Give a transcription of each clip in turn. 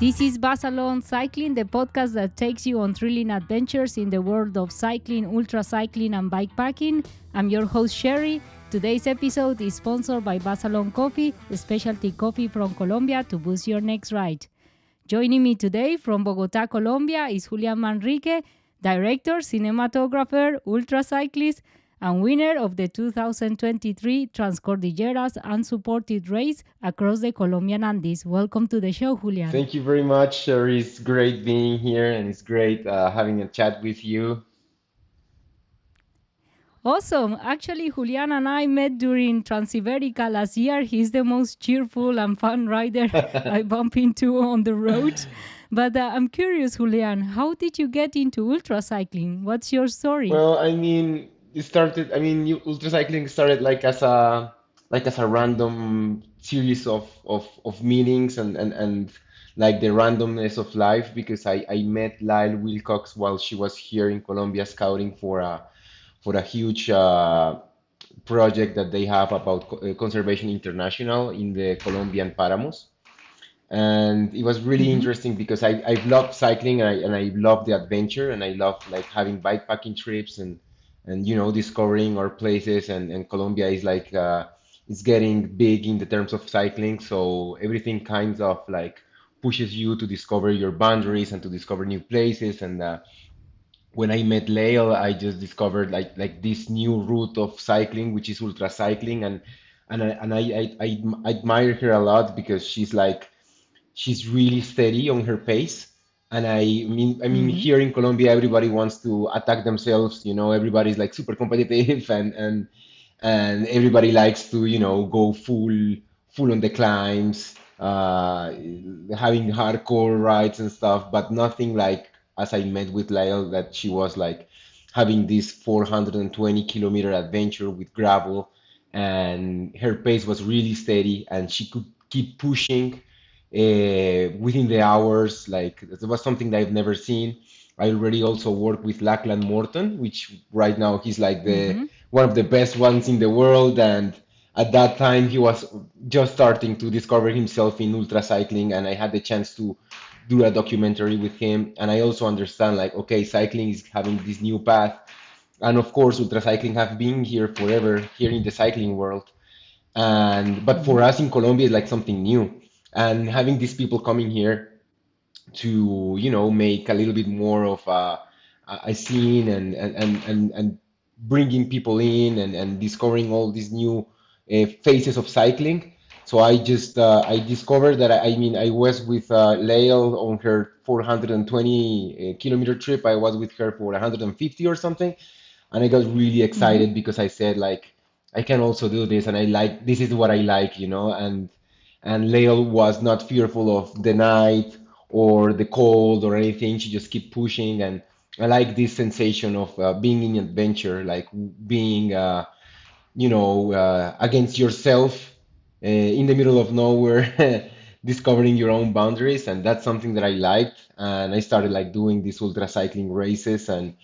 This is Buzzalong Cycling, the podcast that takes you on thrilling adventures in the world of cycling, ultracycling, and bikepacking. I'm your host, Sherry. Today's episode is sponsored by Buzzalong Coffee, a specialty coffee from Colombia to boost your next ride. Joining me today from Bogota, Colombia is Julian Manrique, director, cinematographer, ultracyclist, and winner of the 2023 Transcordilleras Unsupported race across the Colombian Andes. Welcome to the show, Julian. Thank you very much, Sherry. It's great being here and it's great having a chat with you. Awesome. Actually, Julian and I met during Transiberica last year. He's the most cheerful and fun rider I bump into on the road. But I'm curious, Julian, how did you get into ultracycling? What's your story? Well, I mean, ultracycling started like as a random series of meetings and like the randomness of life because I met Lyle Wilcox while she was here in Colombia scouting for a huge project that they have about Conservation International in the Colombian Paramos. And it was really Mm-hmm. interesting because I love cycling and I love the adventure and I love like having bikepacking trips and discovering our places and Colombia is like it's getting big in the terms of cycling, so everything kind of like pushes you to discover your boundaries and to discover new places. And when I met Lael, I just discovered like this new route of cycling, which is ultra cycling, and I admire her a lot because she's really steady on her pace. And I mean, Mm-hmm. here in Colombia, everybody wants to attack themselves. Everybody's like super competitive, and everybody likes to, go full on the climbs, having hardcore rides and stuff. But nothing like as I met with Lyle, that she was like having this 420-kilometer adventure with gravel, and her pace was really steady, and she could keep pushing within the hours. Like it was something that I've never seen. I already also worked with Lachlan Morton, which right now he's like the Mm-hmm. one of the best ones in the world. And at that time, he was just starting to discover himself in ultra cycling, and I had the chance to do a documentary with him. And I also understand, like, okay, cycling is having this new path, and of course, ultra cycling have been here forever here in the cycling world. And but Mm-hmm. for us in Colombia, it's like something new, and having these people coming here to make a little bit more of a scene and bringing people in and discovering all these new phases of cycling. So I discovered that I mean I was with Lael on her 420 kilometer trip. I was with her for 150 or something, and I got really Mm-hmm. excited because I said, like, I can also do this, and I like this is what I like, and Lael was not fearful of the night or the cold or anything. She just kept pushing, and I like this sensation of being in adventure, like being against yourself in the middle of nowhere, discovering your own boundaries, and that's something that I liked. And I started like doing these ultra cycling races, and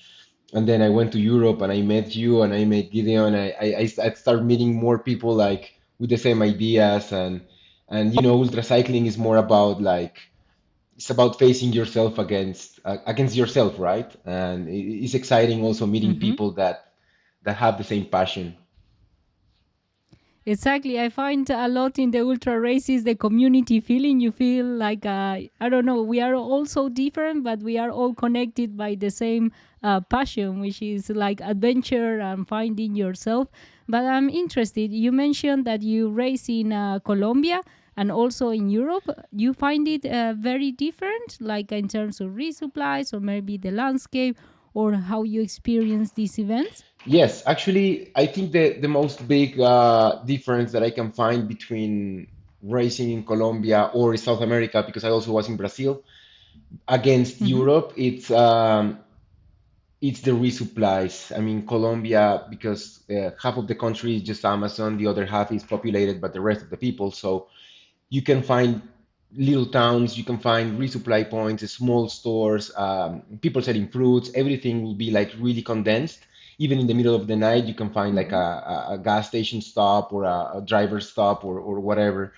then I went to Europe and I met you and I met Gideon. I started meeting more people like with the same ideas, and ultra cycling is more about like it's about facing yourself against yourself, right? And it's exciting also meeting Mm-hmm. people that have the same passion. Exactly. I find a lot in the ultra races the community feeling. You feel like, I don't know, we are all so different, but we are all connected by the same passion, which is like adventure and finding yourself. But I'm interested. You mentioned that you race in Colombia and also in Europe. You find it very different, like in terms of resupplies or maybe the landscape or how you experience these events? Yes, actually, I think the most big difference that I can find between racing in Colombia or South America, because I also was in Brazil, against Mm-hmm. Europe, it's the resupplies. I mean, Colombia, because half of the country is just Amazon, the other half is populated by the rest of the people. So you can find little towns, you can find resupply points, small stores, people selling fruits. Everything will be like really condensed. Even in the middle of the night, you can find like Mm-hmm. a gas station stop or a driver stop or whatever.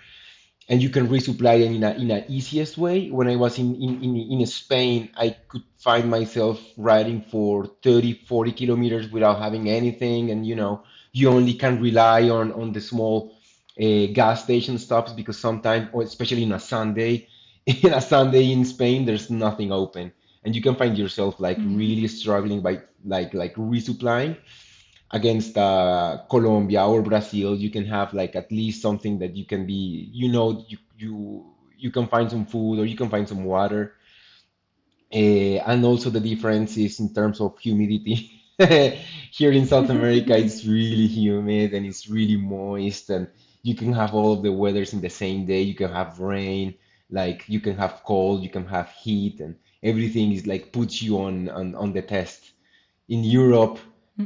and you can resupply them in a easiest way. When I was in Spain, I could find myself riding for 30, 40 kilometers without having anything. And, you only can rely on the small gas station stops because sometimes, or especially in a Sunday, in a Sunday in Spain, there's nothing open. And you can find yourself like Mm. really struggling by like resupplying against Colombia or Brazil. You can have like at least something that you can be, you can find some food or you can find some water. And also the difference is in terms of humidity. Here in South America, it's really humid and it's really moist, and you can have all of the weathers in the same day. You can have rain, like you can have cold, you can have heat, and everything is like puts you on the test. In Europe,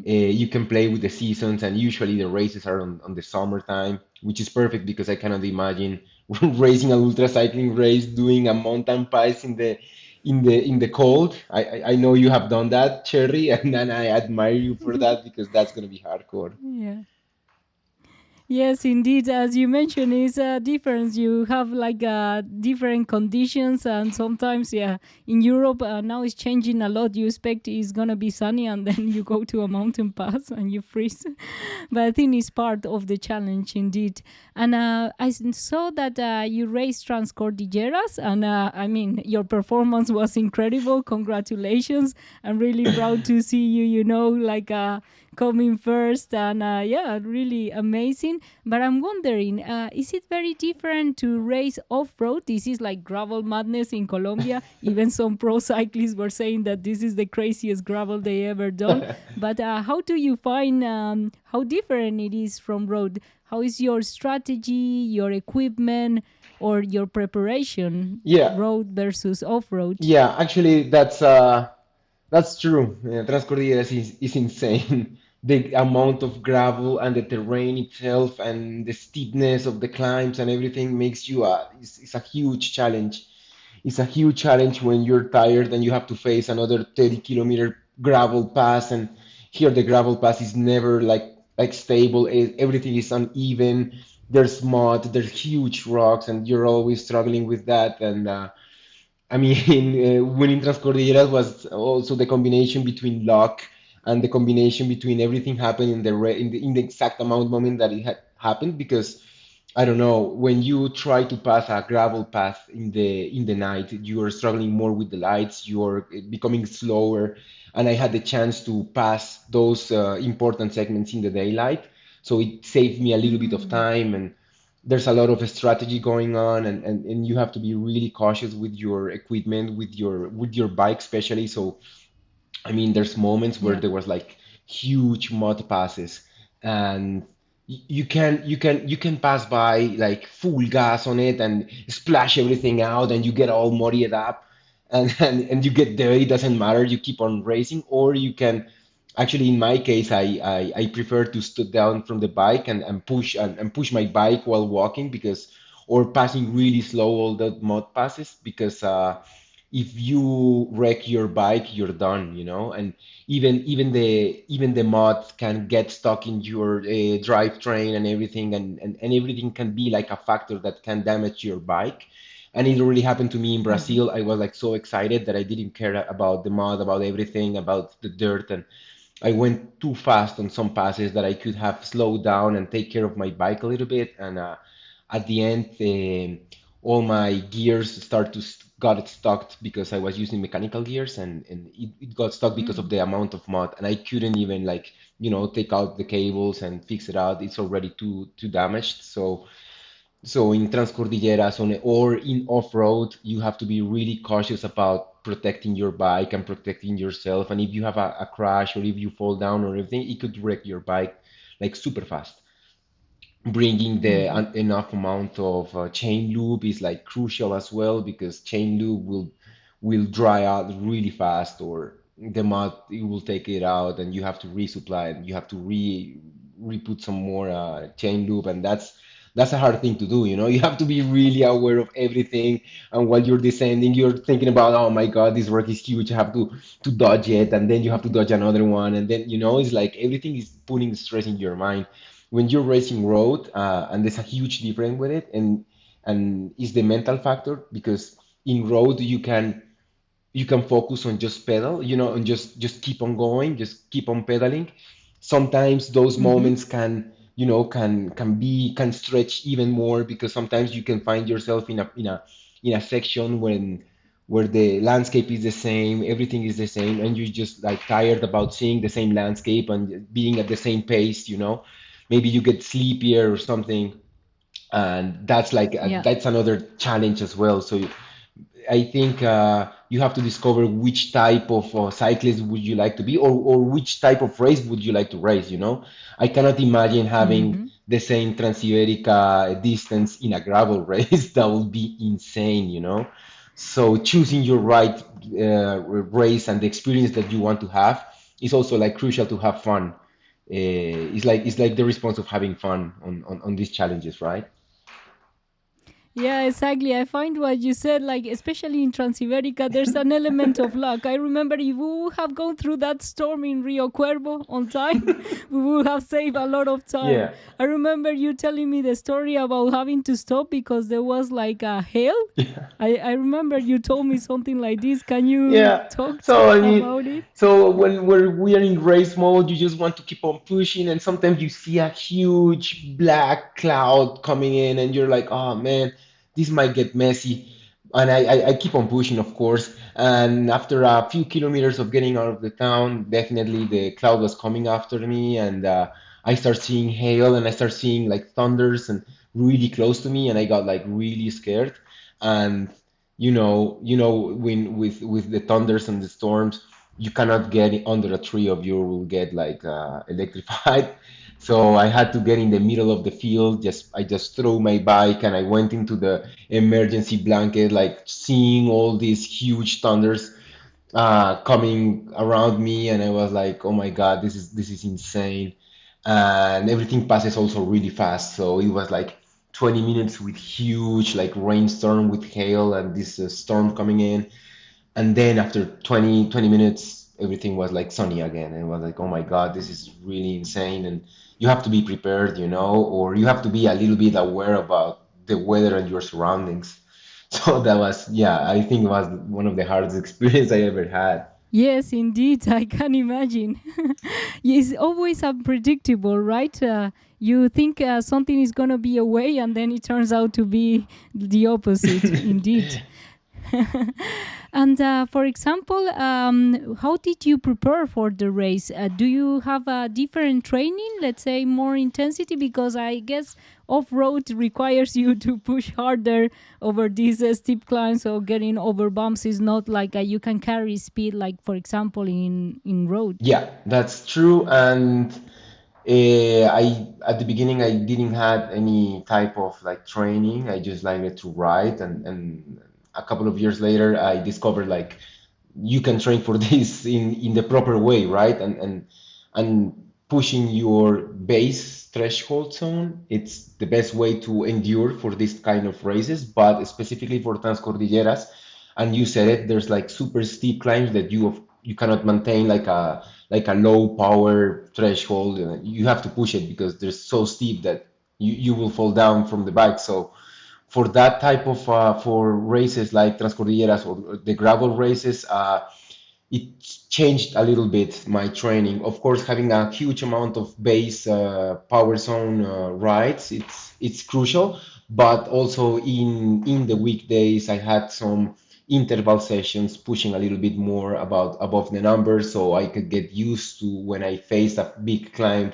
you can play with the seasons, and usually the races are on the summertime, which is perfect because I cannot imagine racing an ultra cycling race doing a mountain pass in the cold. I know you have done that, Cherry, and I admire you for that because that's gonna be hardcore. Yeah. Yes, indeed. As you mentioned, it's a difference. You have like different conditions, and sometimes, yeah, in Europe now it's changing a lot. You expect it's gonna be sunny, and then you go to a mountain pass and you freeze. But I think it's part of the challenge, indeed. And saw that you raced Transcordilleras, and I mean, your performance was incredible. Congratulations! I'm really proud to see you. Like. Coming first, and yeah, really amazing. But I'm wondering, is it very different to race off-road? This is like gravel madness in Colombia. Even some pro cyclists were saying that this is the craziest gravel they ever done. But how do you find how different it is from road? How is your strategy, your equipment, or your preparation, Yeah, road versus off-road? yeah, actually, that's true. Transcordilleras is insane. The amount of gravel and the terrain itself and the steepness of the climbs and everything makes you it's a huge challenge. It's a huge challenge when you're tired and you have to face another 30-kilometer gravel pass. And here the gravel pass is never like stable. Everything is uneven. There's mud, there's huge rocks, and you're always struggling with that. And I mean, winning Transcordilleras was also the combination between luck and the combination between everything happened in the exact amount moment that it had happened. Because I don't know, when you try to pass a gravel path in the night, you are struggling more with the lights, you're becoming slower, and I had the chance to pass those important segments in the daylight, so it saved me a little bit of Mm. time. And there's a lot of strategy going on, and you have to be really cautious with your equipment, with your bike especially. So I mean, there's moments where Yeah. there was like huge mud passes, and you can pass by like full gas on it and splash everything out, and you get all muddied up, and you get there. It doesn't matter. You keep on racing, or you can actually, in my case, I prefer to stood down from the bike and push my bike while walking, because or passing really slow all the mud passes, because if you wreck your bike, you're done, and even the mud can get stuck in your drivetrain and everything, and everything can be like a factor that can damage your bike. And it really happened to me in Mhm. Brazil. I was like so excited that I didn't care about the mud, about everything, about the dirt, and I went too fast on some passes that I could have slowed down and take care of my bike a little bit. And at the end, all my gears got stuck because I was using mechanical gears, and it got stuck because of Mm. the amount of mud, and I couldn't even like take out the cables and fix it out. It's already too damaged. So in Transcordilleras or in off-road, you have to be really cautious about protecting your bike and protecting yourself. And if you have a crash, or if you fall down or everything, it could wreck your bike like super fast. Bringing the Mhm. enough amount of chain lube is like crucial as well, because chain lube will dry out really fast, or the mud, it will take it out, and you have to resupply, and you have to re-put some more chain lube. And that's a hard thing to do. You have to be really aware of everything. And while you're descending, you're thinking about, oh my God, this rock is huge, I have to dodge it, and then you have to dodge another one, and then it's like everything is putting stress in your mind when you're racing road. And there's a huge difference with it. and is the mental factor, because in road you can focus on just pedal, and just keep on going, just keep on pedaling. Sometimes those Mm-hmm. moments can stretch even more, because sometimes you can find yourself in a section where the landscape is the same, everything is the same, and you're just like tired about seeing the same landscape and being at the same pace. Maybe you get sleepier or something, and Yeah. that's another challenge as well. So I think you have to discover which type of cyclist would you like to be, or which type of race would you like to race. I cannot imagine having Mm-hmm. the same Transiberica distance in a gravel race. That would be insane. So choosing your right race and the experience that you want to have is also like crucial to have fun. It's like the response of having fun on these challenges, right? Yeah, exactly. I find what you said, like, especially in Transiberica, there's an element of luck. I remember if we would have gone through that storm in Rio Cuervo on time, we would have saved a lot of time. Yeah. I remember you telling me the story about having to stop because there was like a hail. I remember you told me something like this. Can you Yeah. talk So I mean, about it? so when we are in race mode, you just want to keep on pushing, and sometimes you see a huge black cloud coming in, and you're like, oh man, this might get messy. And I keep on pushing, of course. And after a few kilometers of getting out of the town, definitely the cloud was coming after me, and I start seeing hail, and I start seeing like thunders and really close to me, and I got like really scared. And when with the thunders and the storms, you cannot get under a tree, or you will get like electrified. So I had to get in the middle of the field. I just threw my bike, and I went into the emergency blanket, like seeing all these huge thunders coming around me, and I was like, oh my God, this is insane. And everything passes also really fast. So it was like 20 minutes with huge like rainstorm with hail and this storm coming in. And then after 20 minutes, everything was like sunny again. And it was like, oh my God, this is really insane. And you have to be prepared, or you have to be a little bit aware about the weather and your surroundings. So that was, yeah, I think it was one of the hardest experience I ever had. Yes, indeed, I can imagine. It's always unpredictable, right? You think something is going to be away, and then it turns out to be the opposite, indeed. And for example, how did you prepare for the race? Do you have a different training, let's say more intensity? Because I guess off road requires you to push harder over these steep climbs, or getting over bumps is not like you can carry speed, like for example in road. Yeah, that's true. And I at the beginning I didn't have any type of like training. I just liked to ride, and a couple of years later I discovered like you can train for this in the proper way, right? And pushing your base threshold zone, it's the best way to endure for this kind of races, but specifically for Transcordilleras. And you said it, there's like super steep climbs that you cannot maintain like a low power threshold. You have to push it because they're so steep that you will fall down from the bike. So for that type of for races like Transcordilleras or the gravel races, it changed a little bit my training. Of course, having a huge amount of base power zone rides, it's crucial. But also in the weekdays, I had some interval sessions pushing a little bit more about above the numbers, so I could get used to when I face a big climb,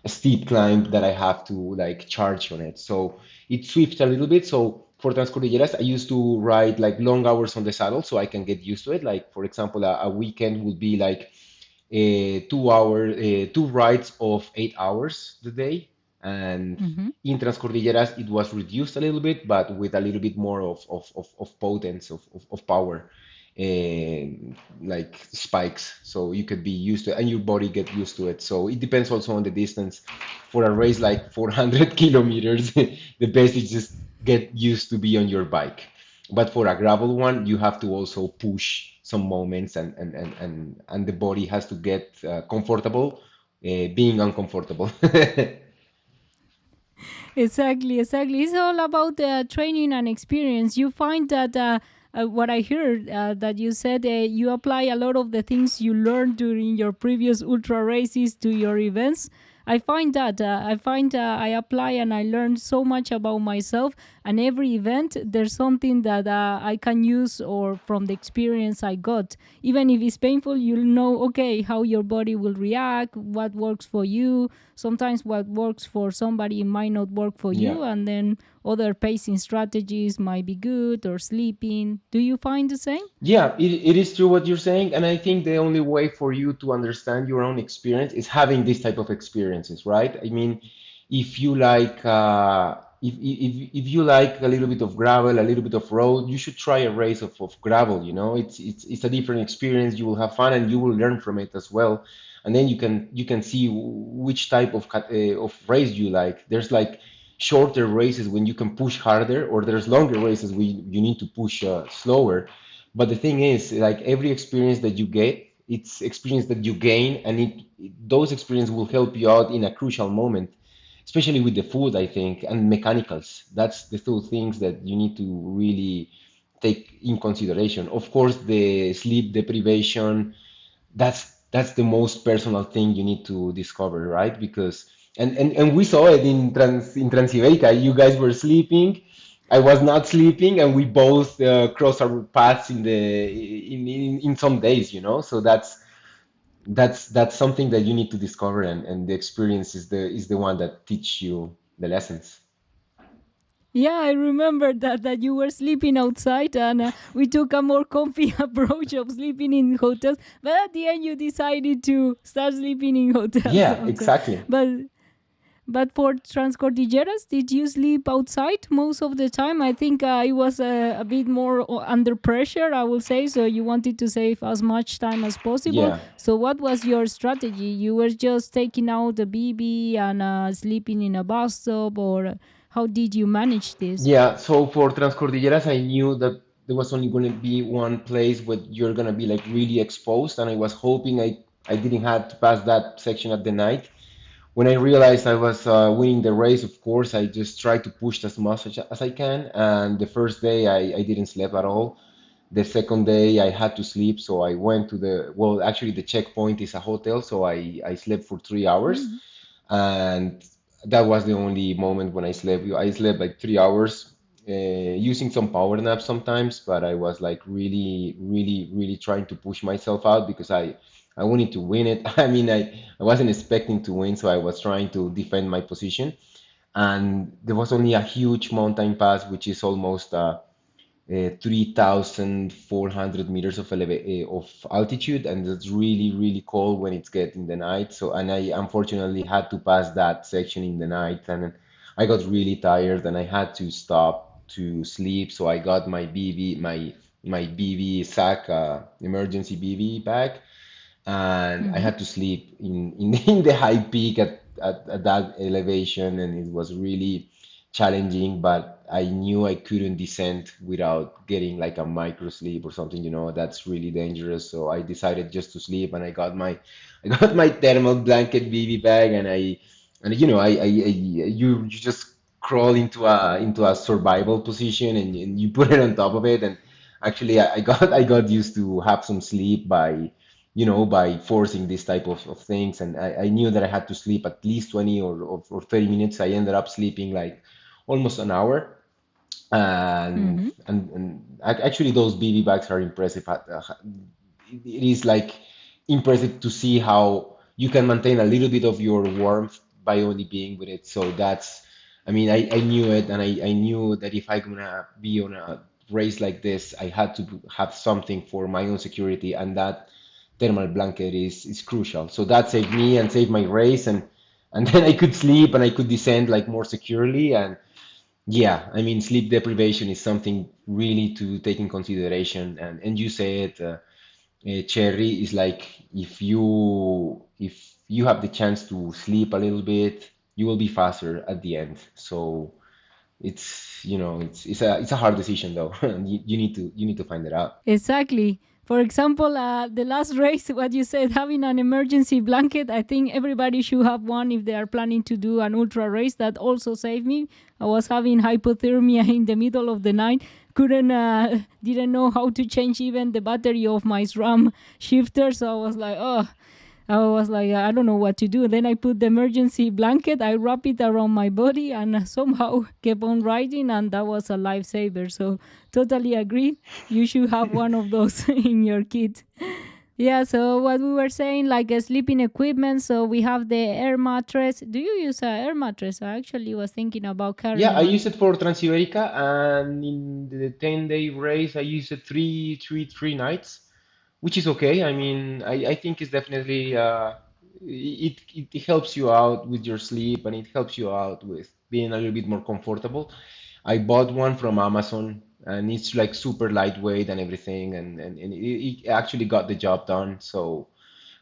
a steep climb, that I have to like charge on it. So it switched a little bit. So for Transcordilleras, I used to ride like long hours on the saddle so I can get used to it. Like for example, a weekend would be like 2 hour, two rides of 8 hours the day. And Hmm. in Transcordilleras, it was reduced a little bit, but with a little bit more of potence, of power, like spikes. So you could be used to it, and your body get used to it. So it depends also on the distance. For a race like 400 kilometers, the best is just get used to be on your bike. But for a gravel one, you have to also push some moments, and the body has to get comfortable being uncomfortable. Exactly, exactly. It's all about training and experience. You find that what I heard that you said you apply a lot of the things you learned during your previous ultra races to your events. I apply and I learned so much about myself. And every event, there's something that I can use or from the experience I got. Even if it's painful, you'll know okay how your body will react, what works for you. Sometimes what works for somebody might not work for Yeah. you, and then other pacing strategies might be good or sleeping. Do you find the same? Yeah, it is true what you're saying, and I think the only way for you to understand your own experience is having this type of experiences, right? I mean, if you like, if you like a little bit of gravel, a little bit of road, you should try a race of gravel. You know, it's a different experience. You will have fun, and you will learn from it as well. And then you can see which type of race you like. There's like shorter races when you can push harder, or there's longer races where you need to push slower. But the thing is, like every experience that you get, it's experience that you gain, and those experiences will help you out in a crucial moment, especially with the food, I think, and mechanicals. That's the two things that you need to really take in consideration. Of course, the sleep deprivation, that's the most personal thing you need to discover, right? Because and we saw it in Transiberica. You guys were sleeping, I was not sleeping, and we both crossed our paths in some days, you know. So that's something that you need to discover, and the experience is the one that teach you the lessons. Yeah, I remember that you were sleeping outside, and we took a more comfy approach of sleeping in hotels. But at the end, you decided to start sleeping in hotels Yeah, also. exactly. But for Transcordilleras, did you sleep outside most of the time? I think it was a bit more under pressure, I will say. So you wanted to save as much time as possible. Yeah. So what was your strategy? You were just taking out the BB and sleeping in a bus stop, or how did you manage this? Yeah, so for Transcordilleras, I knew that there was only going to be one place where you're going to be like really exposed, and I was hoping I didn't have to pass that section at the night. When I realized I was winning the race, of course, I just tried to push as much as I can. And the first day, I didn't sleep at all. The second day, I had to sleep, so I went to well, actually, the checkpoint is a hotel, so I slept for 3 hours, Mhm. and that was the only moment when I slept. I slept like 3 hours, using some power naps sometimes, but I was like really, really, really trying to push myself out because I wanted to win it. I mean, I wasn't expecting to win, so I was trying to defend my position. And there was only a huge mountain pass, which is almost 3,400 meters of altitude, and it's really, really cold when it's getting the night. So, and I unfortunately had to pass that section in the night, and I got really tired, and I had to stop to sleep. So I got my BB sack, emergency BB bag, and I Mhm. had to sleep in the high peak at that elevation, and it was really challenging. But I knew I couldn't descend without getting like a micro sleep or something. You know, that's really dangerous. So I decided just to sleep, and I got my thermal blanket BB bag, and you just crawl into a survival position, and you put it on top of it. And actually, I got used to have some sleep by forcing this type of things. And I knew that I had to sleep at least 20 or 30 minutes. I ended up sleeping like almost an hour. And, Mhm. actually, those BB bags are impressive. It is like impressive to see how you can maintain a little bit of your warmth by only being with it. So I mean, I knew it, and I knew that if I'm gonna be on a race like this, I had to have something for my own security, and that thermal blanket is crucial. So that saved me and saved my race, and then I could sleep and I could descend like more securely. And yeah, I mean, sleep deprivation is something really to take in consideration. And you said, Cherry, is like if you have the chance to sleep a little bit, you will be faster at the end. So it's a hard decision though. You need to find it out. Exactly. For example, the last race, what you said, having an emergency blanket, I think everybody should have one if they are planning to do an ultra race. That also saved me. I was having hypothermia in the middle of the night. Didn't know how to change even the battery of my SRAM shifter. So I was like, I don't know what to do. Then I put the emergency blanket, I wrap it around my body, and somehow kept on riding, and that was a lifesaver. So, totally agree. You should have one of those in your kit. Yeah, so what we were saying, like sleeping equipment. So, we have the air mattress. Do you use a air mattress? I actually was thinking about Yeah, carrying I one. used it for Transiberica, and in the 10-day race, I used it three nights, which is okay. I mean, I think it's definitely it helps you out with your sleep, and it helps you out with being a little bit more comfortable. I bought one from Amazon, and it's like super lightweight and everything, and it actually got the job done. So.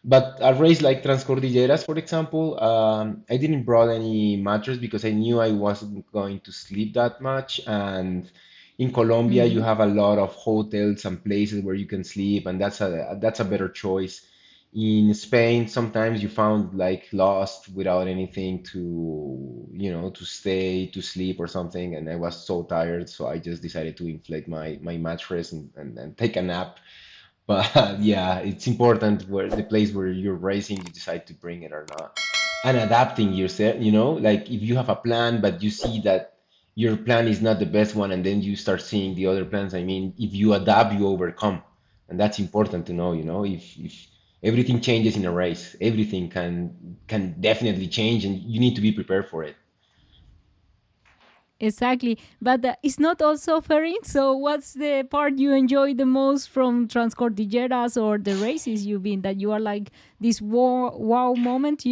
But a race like Transcordilleras, for example, I didn't brought any mattress because I knew I wasn't going to sleep that much. And in Colombia, you Mm-hmm. have a lot of hotels and places where you can sleep, and that's a better choice. In Spain, sometimes you found like lost without anything to stay, to sleep or something, and I was so tired, so I just decided to inflate my mattress and take a nap. But yeah, it's important where the place where you're racing, you decide to bring it or not. And adapting yourself, like if you have a plan, but you see that your plan is not the best one, and then you start seeing the other plans. I mean, if you adapt, you overcome. And that's important to know, if everything changes in a race, everything can definitely change, and you need to be prepared for it. Exactly. But it's not all suffering. So, what's the part you enjoy the most from Transcordilleras or the races you've been that you are like this wow moment?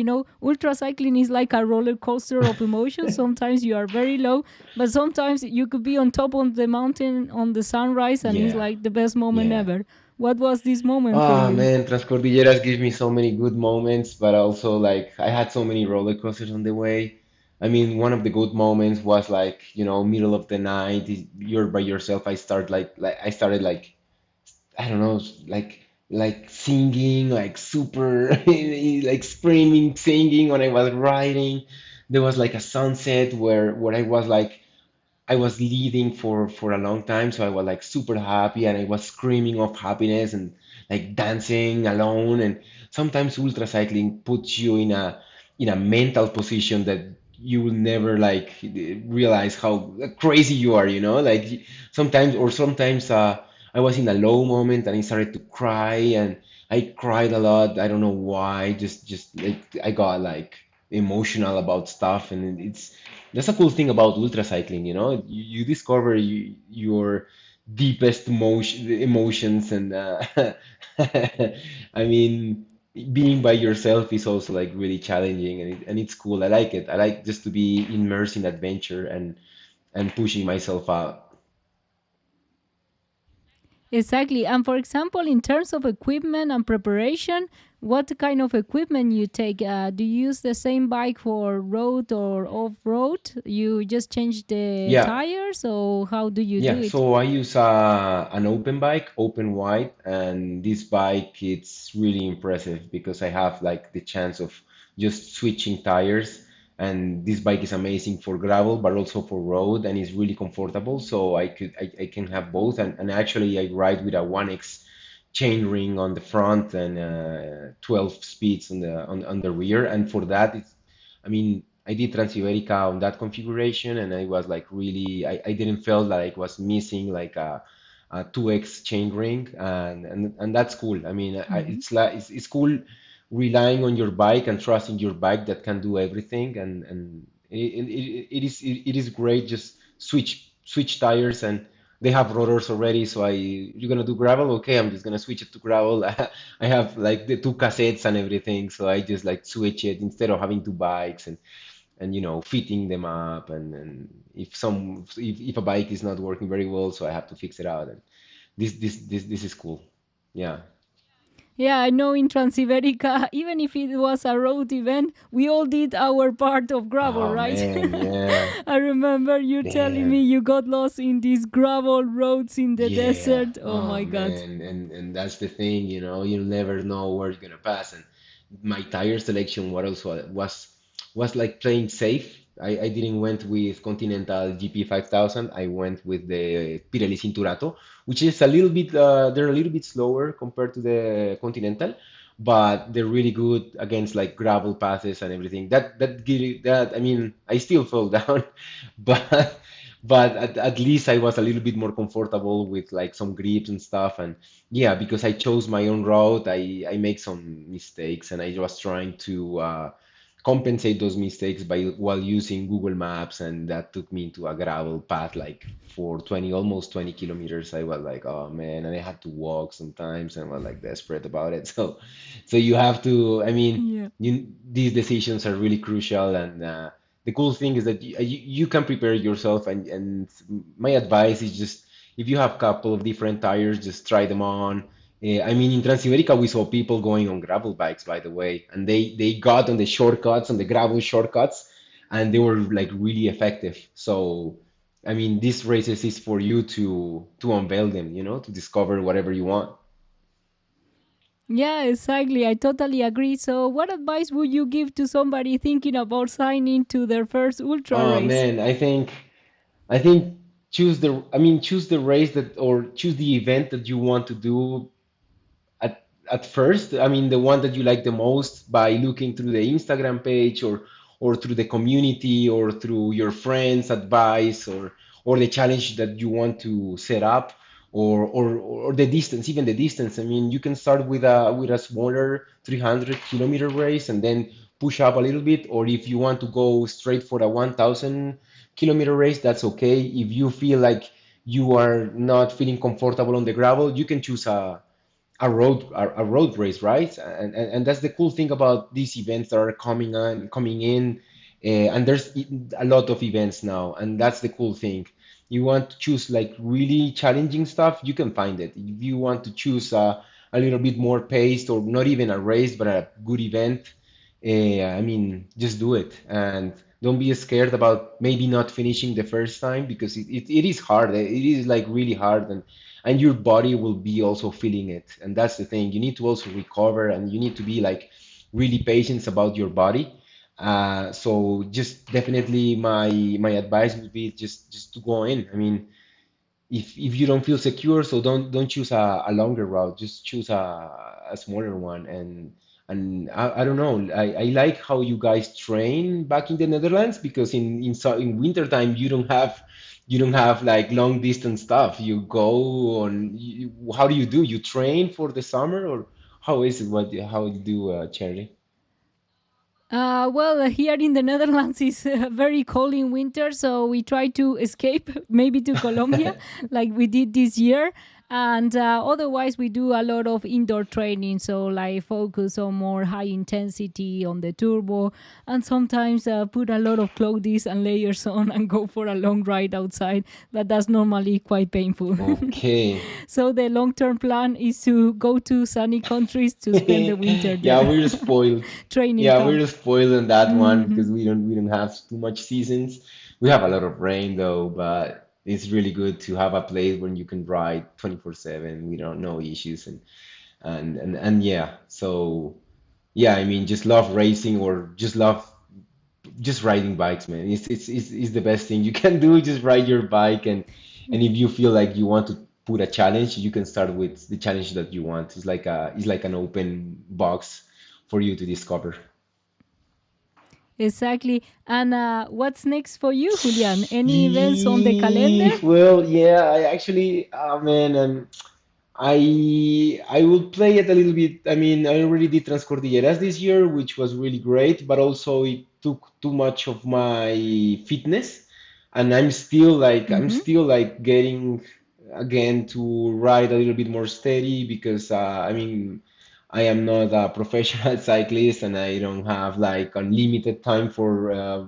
Ultra cycling is like a roller coaster of emotions. Sometimes you are very low, but sometimes you could be on top of the mountain on the sunrise and it's Yeah, like the best moment yeah. ever. What was this moment for Oh you? man, Transcordilleras gives me so many good moments, but also like I had so many roller coasters on the way. I mean, one of the good moments was like, middle of the night, you're by yourself. I started like I don't know, like singing, like super, like screaming, singing when I was riding. There was like a sunset where I was leading for a long time, so I was like super happy and I was screaming of happiness and like dancing alone. And sometimes ultra cycling puts you in a mental position that you will never like realize how crazy you are, like sometimes I was in a low moment and I started to cry and I cried a lot. I don't know why, just like I got like emotional about stuff, and that's a cool thing about ultra cycling, you discover your deepest emotions, and I mean, being by yourself is also like really challenging, and it's cool. I like it. I like just to be immersed in adventure and pushing myself out. Exactly. And for example, in terms of equipment and preparation, what kind of equipment you take? Do you use the same bike for road or off road? You just change the Yeah, tires, or how do you do yeah. it? So I use an open bike, open wide, and this bike it's really impressive because I have like the chance of just switching tires. And this bike is amazing for gravel, but also for road, and it's really comfortable. So I can have both. And actually, I ride with a 1X chain ring on the front and 12 speeds on the rear. And for that, I mean, I did Transiberica on that configuration, and I was like really, I didn't feel like I was missing like a 2X chain ring, and that's cool. I mean, Mhm. it's like it's cool relying on your bike and trusting your bike that can do everything, and it is great. Just switch tires, and they have rotors already. So you're gonna do gravel, okay? I'm just gonna switch it to gravel. I have like the two cassettes and everything, so I just like switch it instead of having two bikes and fitting them up, and if a bike is not working very well, so I have to fix it out. And this is cool. Yeah. Yeah, I know in Transiberica, even if it was a road event, we all did our part of gravel, Oh right? man, yeah. I remember you telling me Damn. you got lost in these gravel roads in the Yeah. desert. Oh Oh my God. man. And that's the thing, you'll never know where you're gonna pass. And my tire selection was like playing safe. I didn't went with Continental GP 5000. I went with the Pirelli Cinturato, which is a little bit they're a little bit slower compared to the Continental, but they're really good against like gravel passes and everything. That I mean, I still fell down, but at least I was a little bit more comfortable with like some grips and stuff. And yeah, because I chose my own route, I make some mistakes, and I was trying to compensate those mistakes by while using Google Maps, and that took me into a gravel path like for 20, almost 20 kilometers. I was like, oh man, and I had to walk sometimes, and I was like desperate about it. So you have to, I mean, Yeah. these decisions are really crucial. And the cool thing is that you can prepare yourself. And my advice is just, if you have a couple of different tires, just try them on. I mean, in Transiberica, we saw people going on gravel bikes, by the way, and they got on the shortcuts, on the gravel shortcuts, and they were like really effective. So, I mean, these races is for you to unveil them, to discover whatever you want. Yeah, exactly. I totally agree. So, what advice would you give to somebody thinking about signing to their first ultra Oh race? man, I think choose the race that, or choose the event that you want to do at first. I mean, the one that you like the most, by looking through the Instagram page, or through the community, or through your friends' advice, or the challenge that you want to set up, or the distance, even the distance. I mean, you can start with a smaller 300-kilometer race, and then push up a little bit. Or if you want to go straight for a 1,000-kilometer race, that's okay. If you feel like you are not feeling comfortable on the gravel, you can choose a road race, right? And that's the cool thing about these events that are coming in, and there's a lot of events now, and that's the cool thing. You want to choose like really challenging stuff, you can find it. If you want to choose a little bit more paced, or not even a race but a good event, I mean, just do it, and don't be scared about maybe not finishing the first time, because it is hard. It is like really hard, and your body will be also feeling it. And that's the thing, you need to also recover, and you need to be like really patient about your body. So just definitely my advice would be just to go in. I mean, if you don't feel secure, so don't choose a longer route, just choose a smaller one. And I don't know, I like how you guys train back in the Netherlands, because in wintertime you don't have like long distance stuff. You go on how do you do, you train for the summer, or how is it, how you do, Cherry? Well, here in the Netherlands it's very cold in winter, so we try to escape maybe to Colombia, like we did this year. And otherwise, we do a lot of indoor training, so like focus on more high intensity on the turbo, and sometimes put a lot of clothes and layers on and go for a long ride outside. But that's normally quite painful. Okay. So the long-term plan is to go to sunny countries to spend the winter Yeah, there, we're spoiled. training Yeah, camp. we're spoiled on that one, Mhm. because we don't have too much seasons. We have a lot of rain though, but it's really good to have a place where you can ride 24/7. We don't no issues. And yeah. So yeah, I mean, just love racing, or just riding bikes, man. It's the best thing you can do. Just ride your bike, and if you feel like you want to put a challenge, you can start with the challenge that you want. It's like an open box for you to discover. Exactly. And what's next for you, Julian? Any events on the calendar? Well, yeah, I actually, man, I will play it a little bit. I mean, I already did Transcordilleras this year, which was really great, but also it took too much of my fitness, and I'm Hmm. still like getting again to ride a little bit more steady, because I mean, I am not a professional cyclist, and I don't have like unlimited time for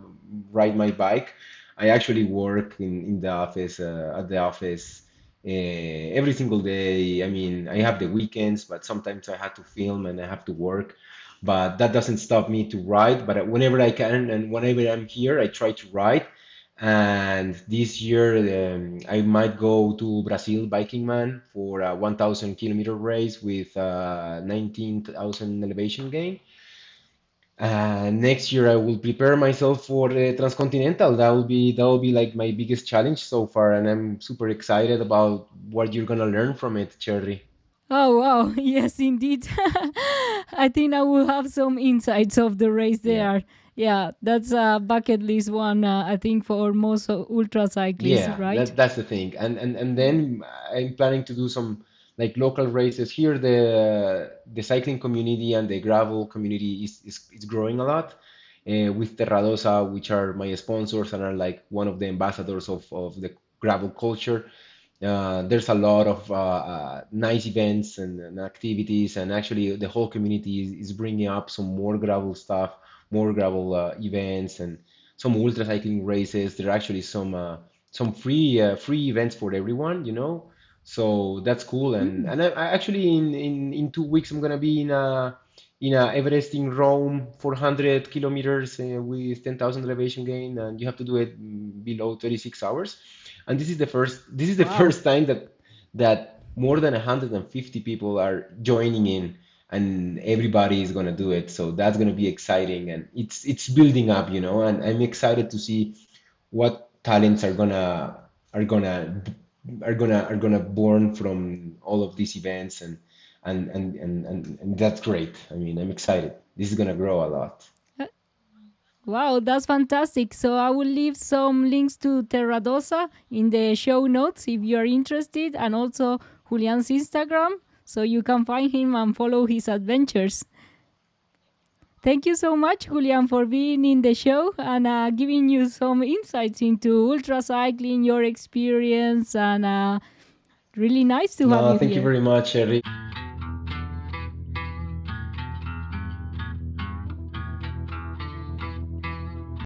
ride my bike. I actually work in the office, at the office, every single day. I mean, I have the weekends, but sometimes I have to film and I have to work. But that doesn't stop me to ride. But whenever I can and whenever I'm here, I try to ride. And this year, I might go to Brazil biking man for a 1,000 kilometer race with 19,000 elevation gain. Next year, I will prepare myself for the Transcontinental. That will be like my biggest challenge so far, and I'm super excited about what you're gonna learn from it, Cherry. Oh wow, yes, indeed. I think I will have some insights of the race Yeah. there. Yeah, that's a bucket list one. I think for most ultra cyclists, Yeah, right? that's the thing. And then I'm planning to do some like local races here. The cycling community and the gravel community is growing a lot. With Terradosa, which are my sponsors and are like one of the ambassadors of the gravel culture. There's a lot of nice events and activities, and actually the whole community is bringing up some more gravel stuff, more gravel events, and some ultra cycling races. There are actually some free events for everyone, So that's cool. And Mm. and I actually in 2 weeks I'm gonna be in a Everest in Rome, 400 kilometers with 10,000 elevation gain, and you have to do it below 36 hours. And this is the Wow. first time that more than 150 people are joining in, and everybody is gonna do it. So that's gonna be exciting, and it's building up, And I'm excited to see what talents are gonna born from all of these events, and that's great. I mean, I'm excited. This is gonna grow a lot. Wow, that's fantastic. So I will leave some links to Terradosa in the show notes if you're interested, and also Julian's Instagram, so you can find him and follow his adventures. Thank you so much, Julian, for being in the show and giving you some insights into ultra cycling, your experience, and really nice to have No, you thank you here. very much, Eric.